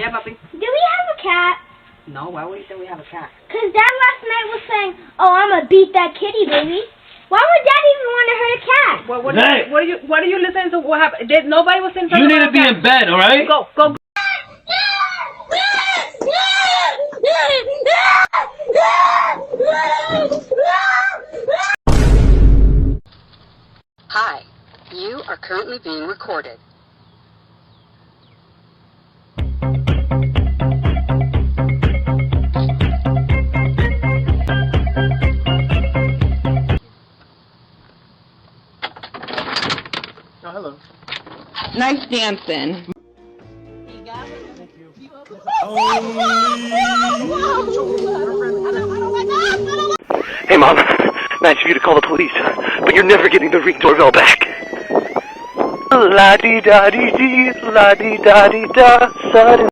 Yeah, puppy. Do we have a cat? No, why would you say we have a cat? Because Dad last night was saying, oh, I'm going to beat that kitty, baby. Why would Dad even want to hurt a cat? What are you listening to? What happened? Nobody was saying something. You need to be in bed, alright? Go. Hi, you are currently being recorded. Oh, hello. Nice dancing. Hey, Mom. Nice of you to call the police, but you're never getting the Ring doorbell back. La-dee-da-dee-dee, la-dee-da-dee-da, sudden.